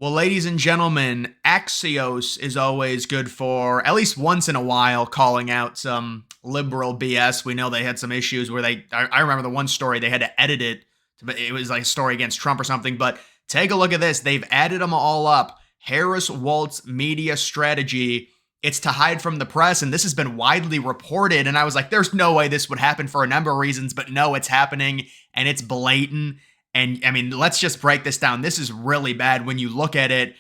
Well, ladies and gentlemen, Axios is always good for, at least once in a while, calling out some liberal BS. We know they had some issues where I remember the one story, they had to edit it. It was like a story against Trump or something. But take a look at this. They've added them all up. Harris Walz media strategy. It's to hide from the press. And this has been widely reported. And I was like, there's no way this would happen for a number of reasons. But no, it's happening. And it's blatant. And I mean, let's just break this down. This is really bad when you look at it.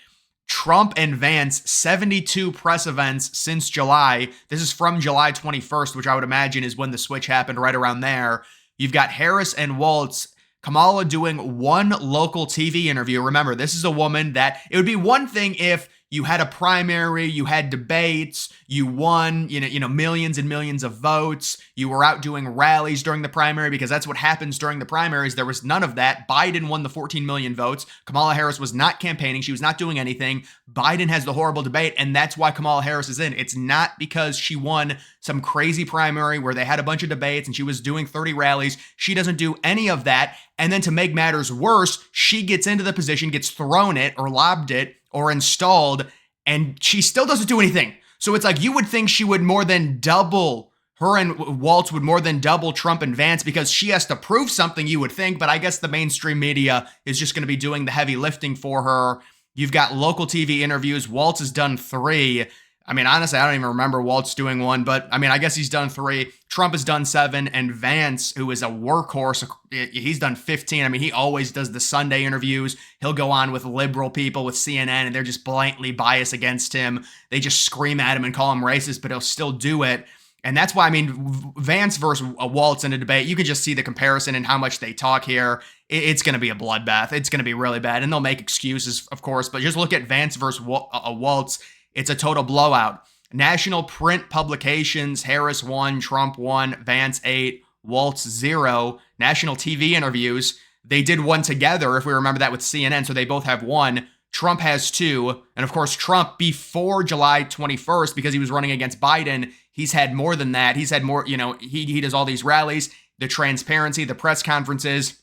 Trump and Vance, 72 press events since July. This is from July 21st, which I would imagine is when the switch happened, right around there. You've got Harris and Walz. Kamala doing one local TV interview. Remember, this is a woman that it would be one thing if you had a primary, you had debates, you won, millions and millions of votes. You were out doing rallies during the primary because that's what happens during the primaries. There was none of that. Biden won the 14 million votes. Kamala Harris was not campaigning. She was not doing anything. Biden has the horrible debate, and that's why Kamala Harris is in. It's not because she won some crazy primary where they had a bunch of debates and she was doing 30 rallies. She doesn't do any of that. And then to make matters worse, she gets into the position, gets thrown it or lobbed it or installed, and she still doesn't do anything. So it's like you would think she would more than double, her and Walz would more than double Trump and Vance because she has to prove something, you would think, but I guess the mainstream media is just going to be doing the heavy lifting for her. You've got local TV interviews. Walz has done 3. I mean, honestly, I don't even remember Walz doing one, but I mean, I guess he's done 3. Trump has done 7, and Vance, who is a workhorse, he's done 15. I mean, he always does the Sunday interviews. He'll go on with liberal people with CNN, and they're just blatantly biased against him. They just scream at him and call him racist, but he'll still do it. And that's why, I mean, Vance versus Walz in a debate, you can just see the comparison and how much they talk here. It's going to be a bloodbath. It's going to be really bad, and they'll make excuses, of course, but just look at Vance versus Walz. It's a total blowout. National print publications, Harris 1, Trump 1, Vance 8, Walz 0. National TV interviews, they did one together, if we remember that with CNN, so they both have 1. Trump has 2. And of course, Trump, before July 21st, because he was running against Biden, he's had more than that. He's had more, he does all these rallies, the transparency, the press conferences.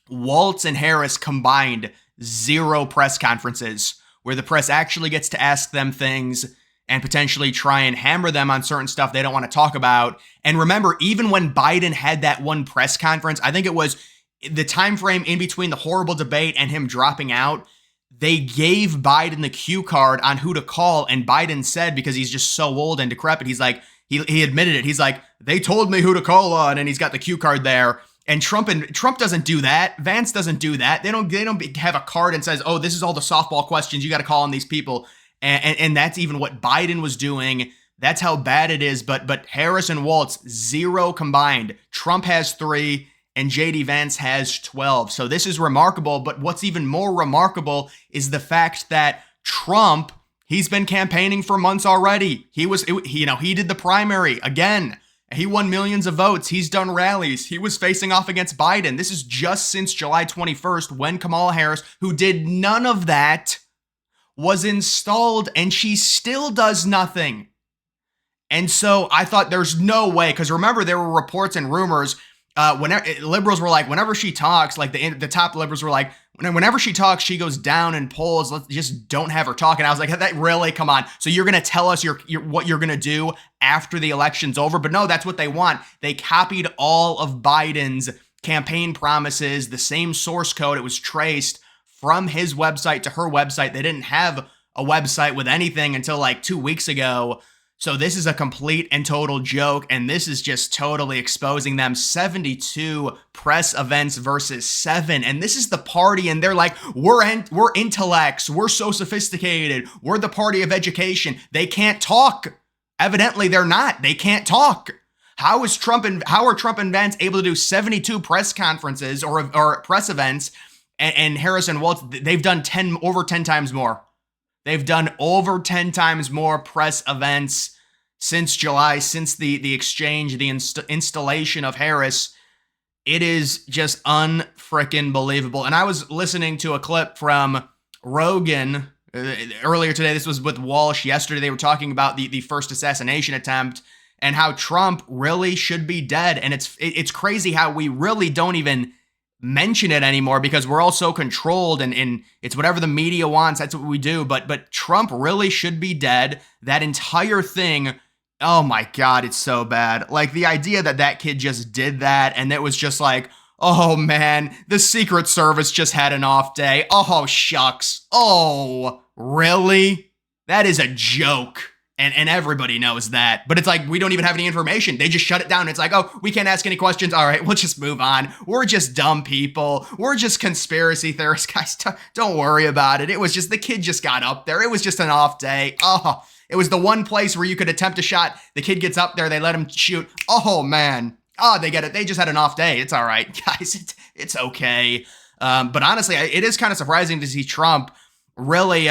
Walz and Harris combined 0 press conferences where the press actually gets to ask them things and potentially try and hammer them on certain stuff they don't want to talk about. And remember, even when Biden had that one press conference, I think it was the time frame in between the horrible debate and him dropping out, they gave Biden the cue card on who to call, and Biden said, because he's just so old and decrepit, he's like, he admitted it. He's like, they told me who to call on, and he's got the cue card there. And Trump doesn't do that. Vance doesn't do that. They don't have a card and says, oh, this is all the softball questions you got to call on these people. And that's even what Biden was doing. That's how bad it is. But Harris and Walz, 0 combined. Trump has 3 and JD Vance has 12. So this is remarkable. But what's even more remarkable is the fact that Trump, he's been campaigning for months already. He did the primary again. He won millions of votes. He's done rallies. He was facing off against Biden. This is just since July 21st when Kamala Harris, who did none of that, was installed, and she still does nothing. And so I thought there's no way, because remember, there were reports and rumors. Whenever liberals were like, whenever she talks, like the top liberals were like, whenever she talks, she goes down in polls. Let's just don't have her talk. And I was like, that really? Come on. So you're going to tell us what you're going to do after the election's over? But no, that's what they want. They copied all of Biden's campaign promises, the same source code. It was traced from his website to her website. They didn't have a website with anything until like 2 weeks ago. So this is a complete and total joke, and this is just totally exposing them. 72 press events versus 7, and this is the party, and they're like, we're intellects, we're so sophisticated, we're the party of education. They can't talk. Evidently, they're not. They can't talk. How are Trump and Vance able to do 72 press conferences or press events, and Harris and Walz, they've done over 10 times more. They've done over 10 times more press events since July, since the exchange, the installation of Harris. It is just unfrickin' believable. And I was listening to a clip from Rogan earlier today. This was with Walsh. Yesterday, they were talking about the first assassination attempt and how Trump really should be dead. And it's crazy how we really don't even mention it anymore because we're all so controlled and it's whatever the media wants. That's what we do. But Trump really should be dead. That entire thing. Oh my God, it's so bad. Like the idea that that kid just did that and it was just like, oh man, the Secret Service just had an off day. Oh shucks. Oh, really? That is a joke. And everybody knows that. But it's like, we don't even have any information. They just shut it down. It's like, oh, we can't ask any questions. All right, we'll just move on. We're just dumb people. We're just conspiracy theorists. Guys, don't worry about it. It was just, the kid just got up there. It was just an off day. Oh, it was the one place where you could attempt a shot. The kid gets up there. They let him shoot. Oh, man. Oh, they get it. They just had an off day. It's all right, guys. It's okay. But honestly, it is kind of surprising to see Trump really,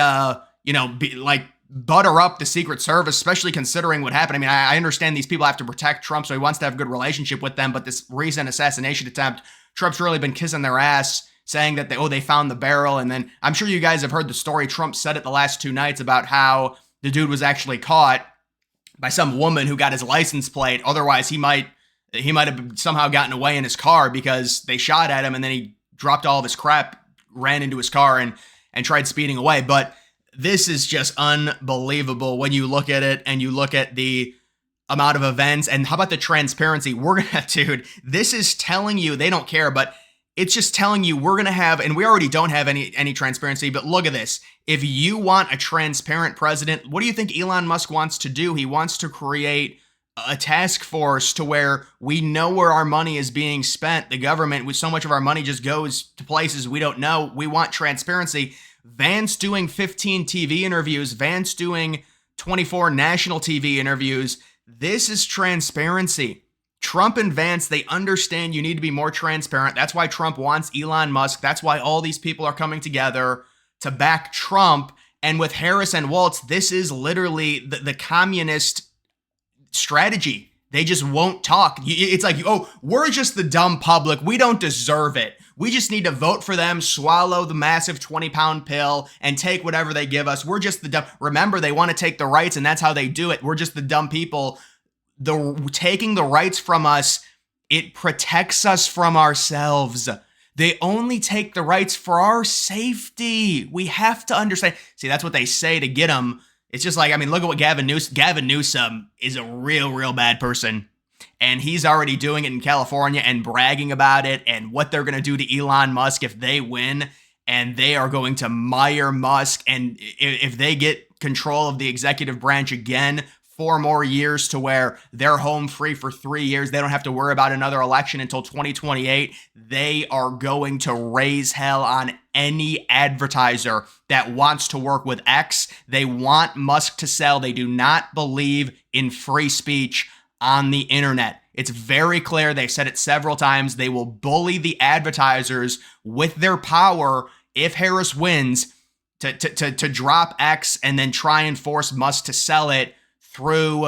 be like, butter up the Secret Service, especially considering what happened. I mean, I understand these people have to protect Trump, so he wants to have a good relationship with them, but this recent assassination attempt, Trump's really been kissing their ass, saying that they found the barrel, and then I'm sure you guys have heard the story. Trump said it the last 2 nights about how the dude was actually caught by some woman who got his license plate. Otherwise, he might have somehow gotten away in his car because they shot at him, and then he dropped all of his crap, ran into his car, and tried speeding away. But this is just unbelievable when you look at it and you look at the amount of events. And how about the transparency? Dude, this is telling you they don't care, but it's just telling you we're going to have, and we already don't have any transparency, but look at this. If you want a transparent president, what do you think Elon Musk wants to do? He wants to create a task force to where we know where our money is being spent. The government, with so much of our money just goes to places we don't know. We want transparency. Vance doing 15 TV interviews, Vance doing 24 national TV interviews. This is transparency. Trump and Vance, they understand you need to be more transparent. That's why Trump wants Elon Musk. That's why all these people are coming together to back Trump. And with Harris and Walz, this is literally the communist strategy. They just won't talk. It's like, oh, we're just the dumb public. We don't deserve it. We just need to vote for them, swallow the massive 20-pound pill, and take whatever they give us. We're just the dumb. Remember, they want to take the rights, and that's how they do it. We're just the dumb people. Taking the rights from us, it protects us from ourselves. They only take the rights for our safety. We have to understand. See, that's what they say to get them. It's just like, I mean, look at what Gavin Newsom is a real bad person. And he's already doing it in California and bragging about it and what they're going to do to Elon Musk if they win. And they are going to mire Musk. And if they get control of the executive branch again, 4 more years to where they're home free for 3 years, they don't have to worry about another election until 2028. They are going to raise hell on any advertiser that wants to work with X. They want Musk to sell. They do not believe in free speech on the internet. It's very clear. They've said it several times. They will bully the advertisers with their power if Harris wins to drop X and then try and force Musk to sell it through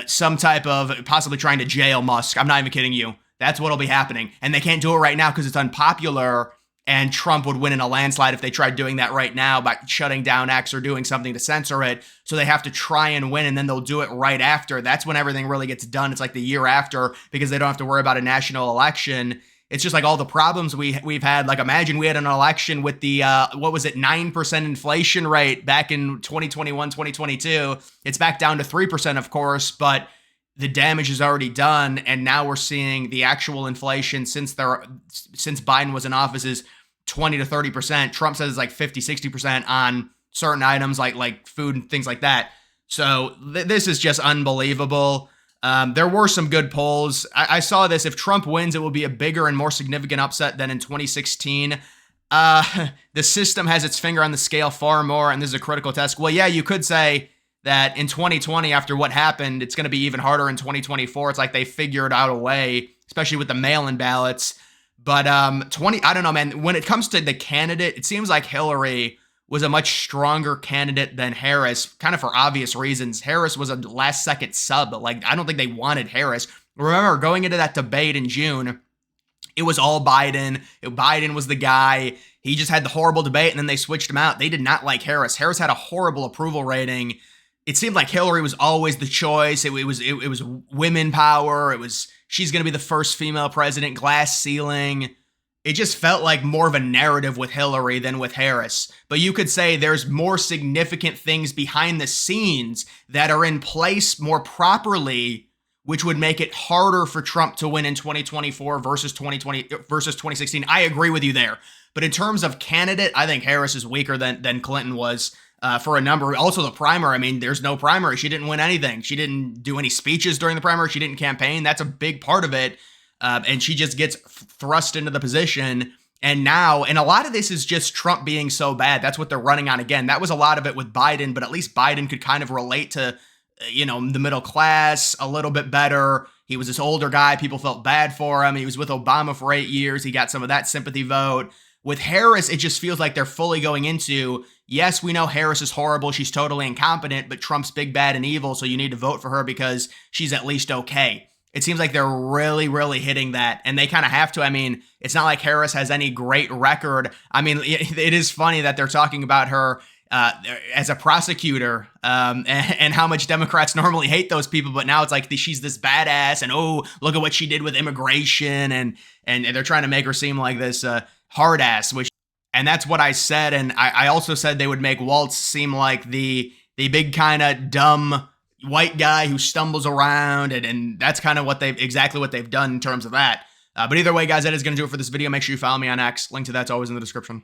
some type of possibly trying to jail Musk. I'm not even kidding you. That's what'll be happening. And they can't do it right now because it's unpopular, and Trump would win in a landslide if they tried doing that right now by shutting down X or doing something to censor it. So they have to try and win, and then they'll do it right after. That's when everything really gets done. It's like the year after, because they don't have to worry about a national election. It's just like all the problems we've had. Like, imagine we had an election with the, 9% inflation rate back in 2021, 2022. It's back down to 3%, of course, but the damage is already done. And now we're seeing the actual inflation since Biden was in office is 20 to 30%. Trump says it's like 50, 60% on certain items like food and things like that. So this is just unbelievable. There were some good polls. I saw this. If Trump wins, it will be a bigger and more significant upset than in 2016. The system has its finger on the scale far more, and this is a critical test. Well, yeah, you could say that in 2020, after what happened, it's going to be even harder in 2024. It's like they figured out a way, especially with the mail-in ballots. But I don't know, man. When it comes to the candidate, it seems like Hillary was a much stronger candidate than Harris, kind of for obvious reasons. Harris was a last-second sub, but I don't think they wanted Harris. Remember, going into that debate in June, it was all Biden. Biden was the guy. He just had the horrible debate, and then they switched him out. They did not like Harris. Harris had a horrible approval rating. It seemed like Hillary was always the choice. It was women power. She's going to be the first female president, glass ceiling. It just felt like more of a narrative with Hillary than with Harris. But you could say there's more significant things behind the scenes that are in place more properly, which would make it harder for Trump to win in 2024 versus 2020 versus 2016. I agree with you there. But in terms of candidate, I think Harris is weaker than Clinton was for a number. Also, the primary. I mean, there's no primary. She didn't win anything. She didn't do any speeches during the primary. She didn't campaign. That's a big part of it. And she just gets thrust into the position. And now, and a lot of this is just Trump being so bad. That's what they're running on again. That was a lot of it with Biden, but at least Biden could kind of relate to, the middle class a little bit better. He was this older guy. People felt bad for him. He was with Obama for 8 years. He got some of that sympathy vote. With Harris, it just feels like they're fully going into, yes, we know Harris is horrible. She's totally incompetent, but Trump's big, bad, and evil. So you need to vote for her because she's at least okay. It seems like they're really, really hitting that, and they kind of have to. I mean, it's not like Harris has any great record. I mean, it is funny that they're talking about her as a prosecutor and how much Democrats normally hate those people, but now it's like she's this badass, and oh, look at what she did with immigration, and they're trying to make her seem like this hard ass, and that's what I said, and I also said they would make Walz seem like the big kind of dumb white guy who stumbles around, and that's kind of exactly what they've done in terms of that. But either way, guys, that is going to do it for this video. Make sure you follow me on X. Link to that's always in the description.